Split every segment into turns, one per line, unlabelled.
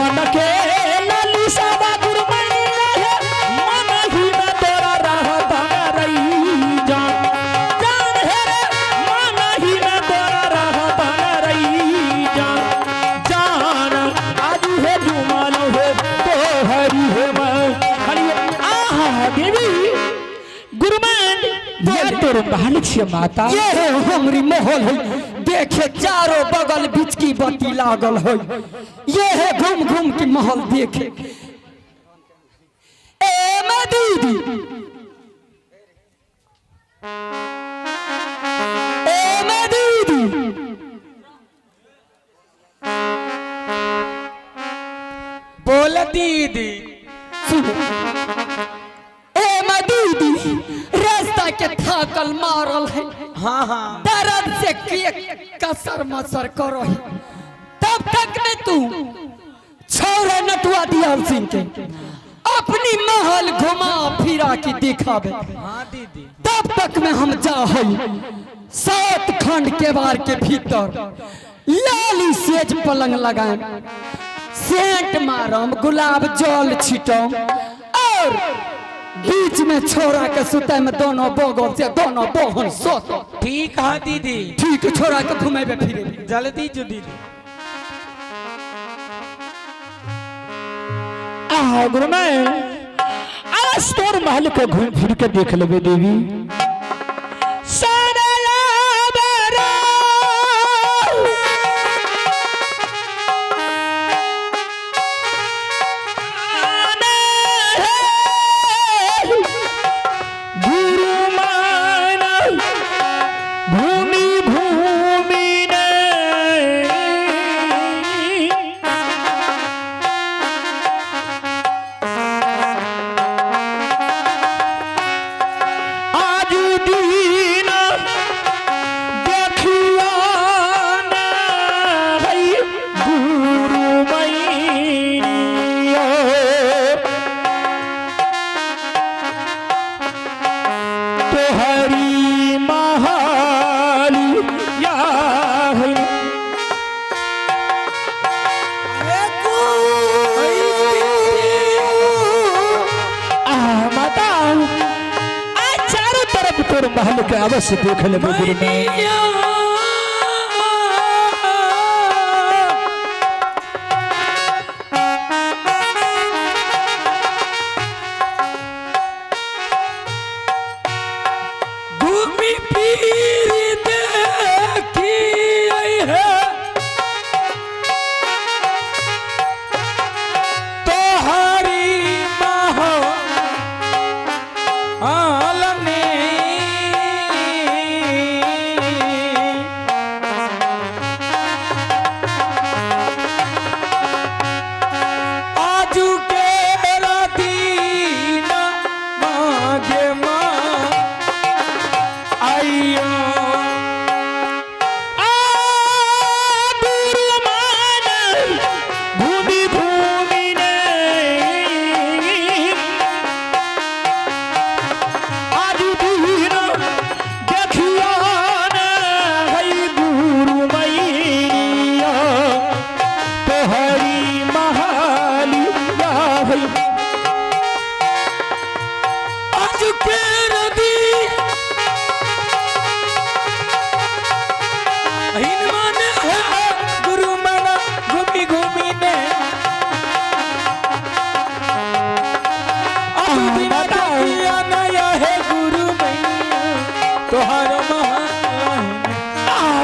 मन के लाली सादा गुरमैन रहे मन ही में तोरा रहता रही जान जान है रे मन ही में तोरा रहता रही जान जान आज है जुमान है तो हरी है मैं हरी आहा देवी गुरमैन ये तोर महल छे माता
ये है हमरी महल है देखे चारों बगल बिजली बत्ती लागल है ये है घूम घूम के महल देखे ए मैं दीदी ए मैं दीदी
बोल दीदी
सुनो ए मैं दीदी रास्ता के थाकल मारल है
हाँ हाँ
दर्द से के कसर मसर करो है तब तक में तू छोरा नटुआ दियाल सिंह के अपनी महल घुमा फिरा के दिखावे
हाँ दीदी
तब तक में हम जा हई 7 खंड के बार के भीतर लाली सेज पलंग लगाए सेंट मारम गुलाब जल छिटम और बीच में छोरा के सुते में दोनों बगल से दोनों बहन सोत
ठीक है दीदी
ठीक छोरा के घुमेबे फिरे
जल्दी जो दीदी
आहा गुरमैन आज तोर महल को घूम फिर के देख लेबे देवी महल के अवश्य देख लेबे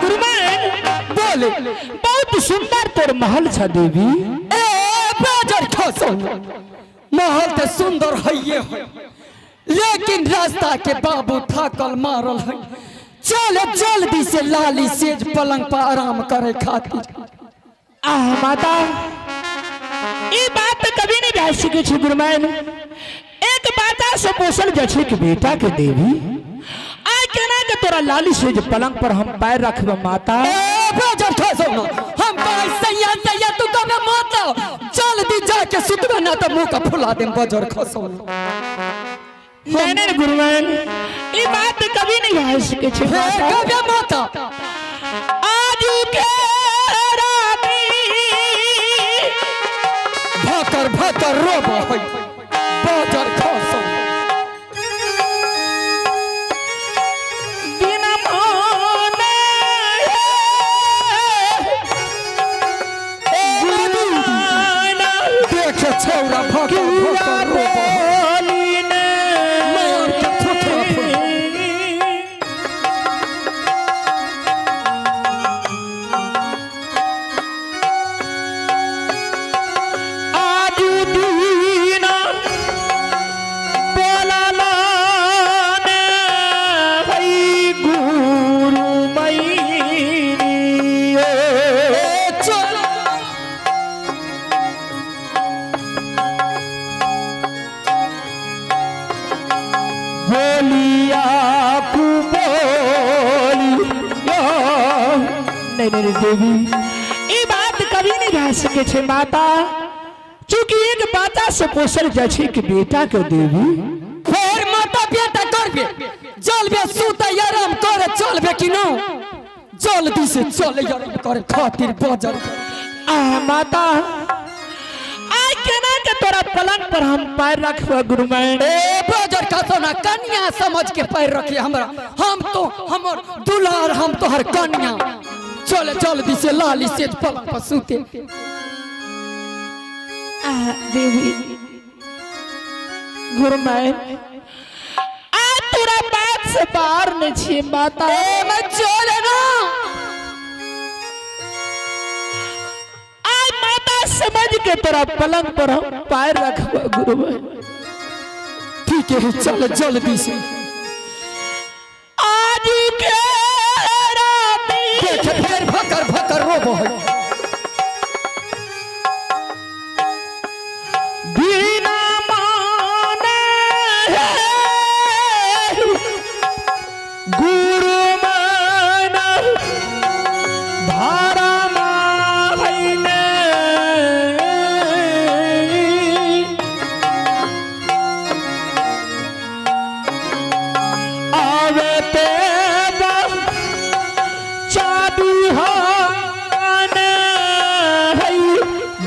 गुरमैन बहुत सुंदर तोर महल छ देवी
महल तो सुंदर है लेकिन रास्ता के बाबू थाकल मारल है चल जल्दी से लाली सेज पलंग पर आराम करे खातिर
माता ये बात तो कभी नहीं जा सके छी गुरमैन एक बात से पोसल जछे कि बेटा के देवी आ केना के तोरा लाली सेज पलंग पर हम पैर रखबे माता
हम सैया सैया तू कबे माता जल्दी जाके सुतबे ना तो मुंह का फुला देम बजर खसो
नहीं गुरमैन ये बात कभी नहीं आ सके छी
कबे माता
आज के राती
भकर रोब है बजर खसम
बिना माने गुरुमाना
देखे छौरा भकर भकर रोब है मार के थोथरा फुल
आजू दीना बोलालाने भई गुरु मैनियो
चल
बोलिया कु बोलिया नहीं देवी ई बात कभी नहीं रह सके छे माता चूंकि एक माता से पोसल जाइ छै कि बेटा के देवी
फेर माता बेटा करबे जलबे सुता आराम करे चलबे कि न जल्दी से चल आराम करे खातिर बजर
आ माता आई केना के तोरा पलंग पर हम पैर रखबो गुरुमैन
ए बजर का सोना कन्या समझ के पैर रखिए हमरा हम तो हमर दुलार हम तोहर कन्या चल जल्दी से लाली से पलंग पर सुते
आ देवी गुरुमैन आ तोरा बात से बाहर न छी माता
ए मैं चल ना
आई माता समझ के तोरा पलंग पर हम पैर रखबो गुरुमैन
ठीक है चल जल्दी से
आज के राती
देख फेर भकर भकर रोब है
बिना माने गुरु मन धारा माने आवे ते चादू हान है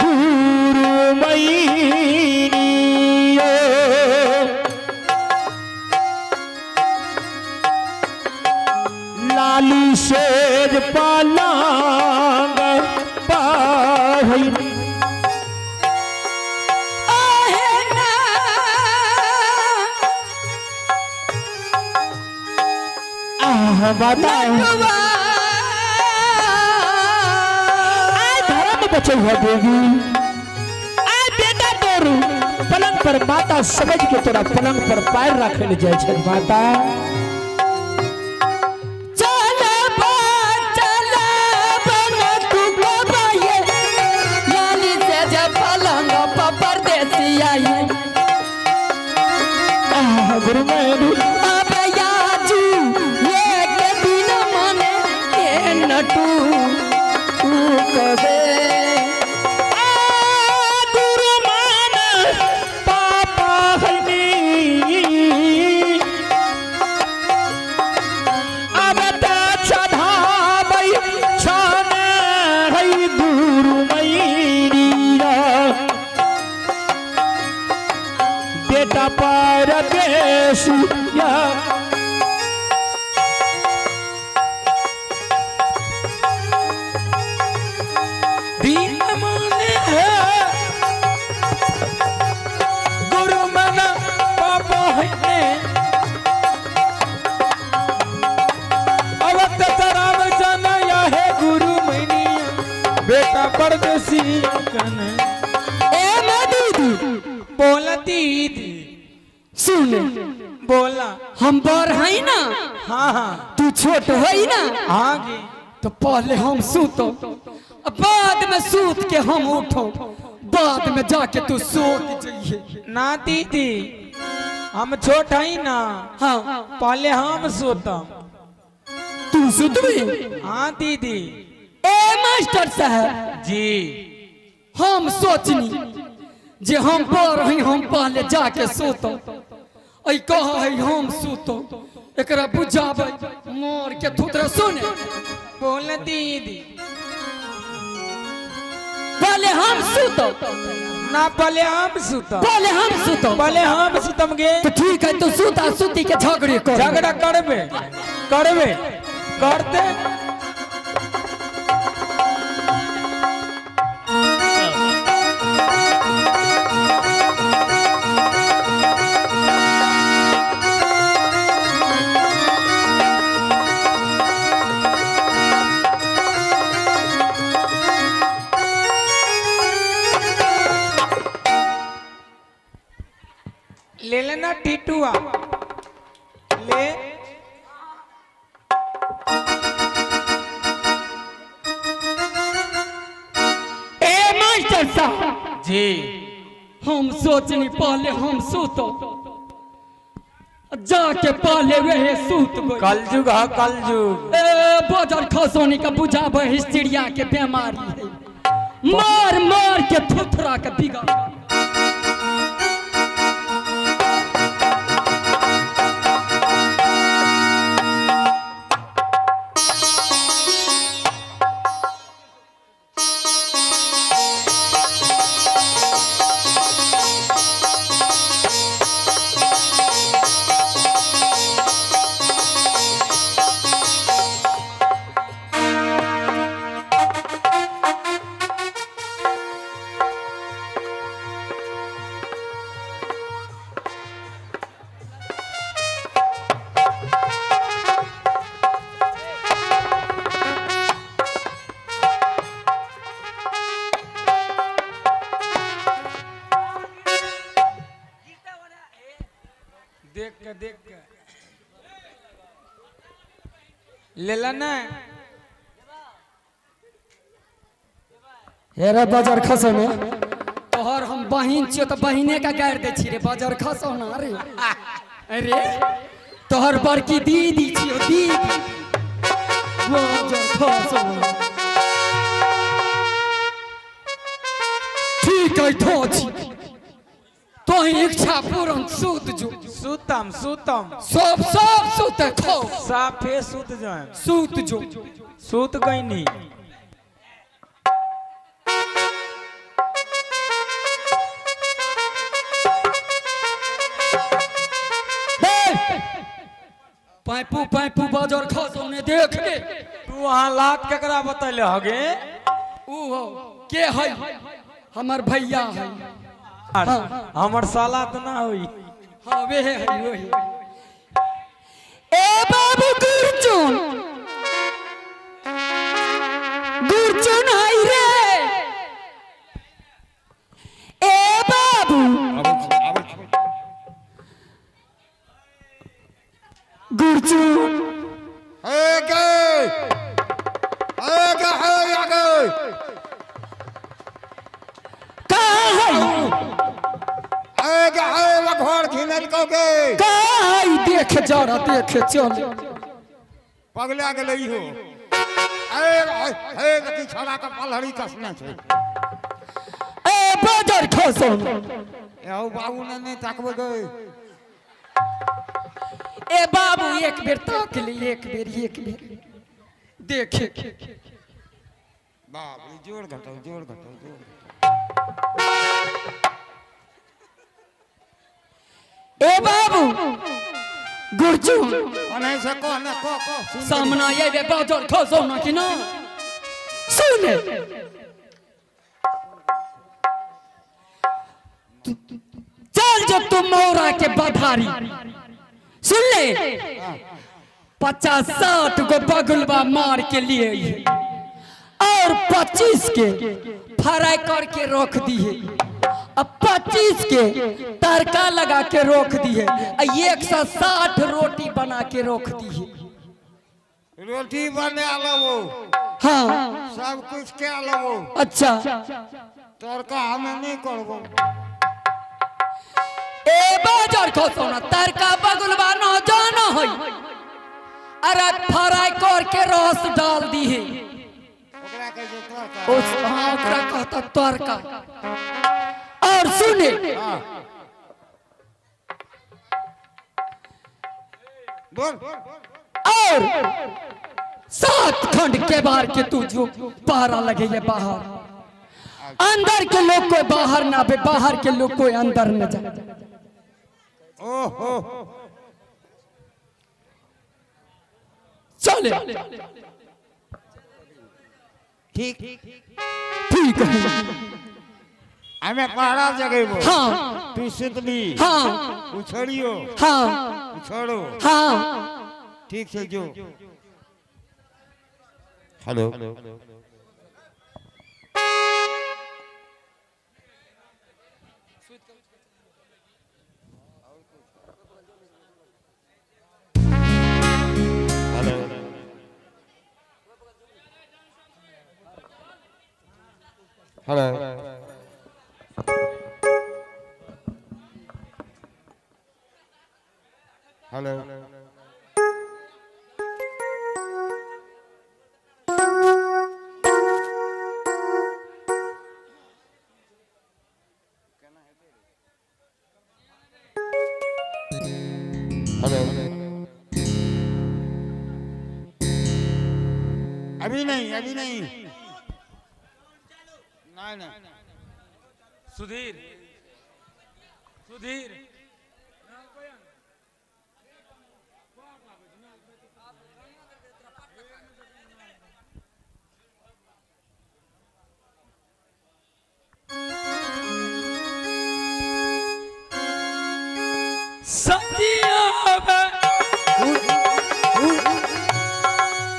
गुरु मैनियो लाली सेज पलंग पाहिन
आहे ना
आह बताओ
नटवा
आय धर्म बचे हुआ देवी आय बेटा तोरू पलंग पर माता समझ के तोरा पलंग पर पैर रखल जाय छै माता
चल बन तू बाबाये लाली से जब पलंग पर परदेसी आई
आह गुरुमैन
अब याजू एक दिन मने के नटू तू कबे
गुरु मान पापा हनी अब ता चढ़ाबै छन है गुरु मैनिया बेटा परदेसिया दीन माने है गुरु मन पापा है अवत तराम जनया है गुरु मैनिया बेटा परदेसी कन
ए मैं दीदी
बोला दीदी
सुन
बोला
हम बड़ है ना
हाँ हाँ
तू छोट है ना
आगे
तो पहले हम सूतो बाद में सूत के हम उठो बाद में जाके तू सोत जाइए
ना दीदी हम छोट है ना
हाँ
पहले हम सोतम
तू सुतबी
हाँ दीदी
ए मास्टर साहब
जी
हम सोचनी जे हम बड़ हई हम पहले जाके सोतो ऐ कह है हम सूतो एकरा बुझाबे मोर के थुतरा सुने
बोला दीदी
पहले हम सूतो
ना पहले हम सुतम
पहले हम सुतो
पहले हम सुतम गे
तो ठीक है तो सुता सुती के झगड़े कर
झगड़ा करबे करबे करते ले लेना टीटुआ ले
ए मास्टर साहब
जी
हम सोचनी पहले हम सुतो जाके पहले रहे सूत गई
कलजुग है कलजुग
ए बाजार खसोनी का बुझाबे हिस्ट्रिया के बीमारी है मार मार के थुथरा के बिगाड़
देख के ले लेना
हेरे बाजार खसो ना तोहर हम बहिन छियो तो बहिने का गाड़ दे छी रे बाजार खसो ना रे अरे तोहर बड़की दीदी छियो दीदी बाजार खसो ना ठीक है तो छी तो इच्छा पूर्ण सूत जो
सुतम सुतम
सब सूत खो
साफे सुत जाए
सूत जो
सुत गई नहीं
पाइपू पाइपू बाजार खसो ने देख के
तू वहां लात केकरा बतैले हगे
ऊ हो के है हमर भैया है
हमर साला तो ना हुई
हाँ वे है वही ए बाबू गुरचुन गुरचुन है रे ए बाबू गुरचुन देख जरा देख चल
पगला गेलै हो ए लकी छोड़ा के पलहड़ी कसने छै
ए बाजार खसो
ए बाबू ने नहीं ताकबे गए
ए बाबू एक बेर ताक ले एक बेर देखे
बाप रे जोर घटाओ जोर
ए बाबू गुरजू
अने से को ना को
सामना ये वे बाजार खसो ना कि ना सुने चल जब तुम मोरा के बधारी सुन ले 50-60 गो बगुलबा मार के लिए और 25 के फ्राई करके रख दिए अब 25 के तड़का लगा के रोक दिए 160 रोटी बना के रोक दिए
रोटी बने आलो
हाँ
सब कुछ के आलो
अच्छा
तड़का हमें नहीं करबो
ए बाजार खसो ना तड़का बगुलबा न जाना है अरे फ्राई करके रस डाल दिए
ओकरा कह जे तड़का
उस हाँ ओकरा कहता तड़का और सुने
बोल
और 7 खंड के बार के तू जो पहरा लगे ये बाहर अंदर के लोग कोई बाहर ना आवे, बाहर के लोग कोई अंदर न जाए।
ओहो
चले
ठीक
ठीक है।
हमें पहरा जगह
हाँ
तू सितली
हाँ
उछड़ियो
हाँ
उछड़ो
हाँ
ठीक से जो हेलो हेलो हेलो अभी नहीं अभी नहीं नहीं
सुधीर सुधीर सतिया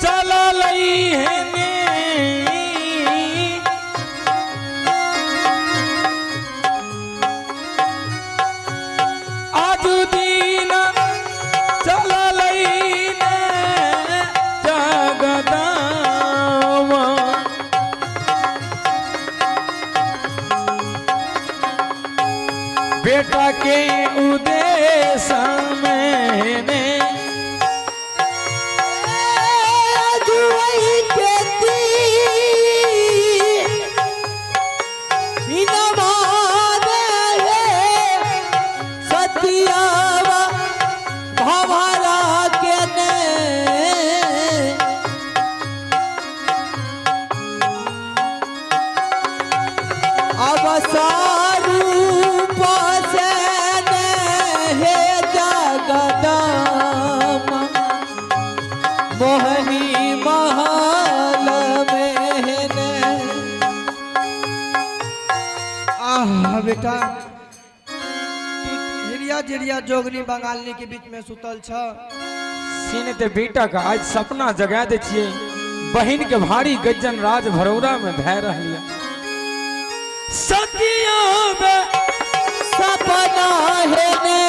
चला लई है ने आज दिन चला लई ने जगदावा बेटा के उदेश में ने
मोहनी महल में बेटा हिरिया जिरिया जोगनी बंगालनी के बीच में सुतल छ
सीने ते बेटा का आज सपना जगा दे छिए बहन के भारी गज्जन राज भरौरा में भय रहलिया सतिया में
सपना है ने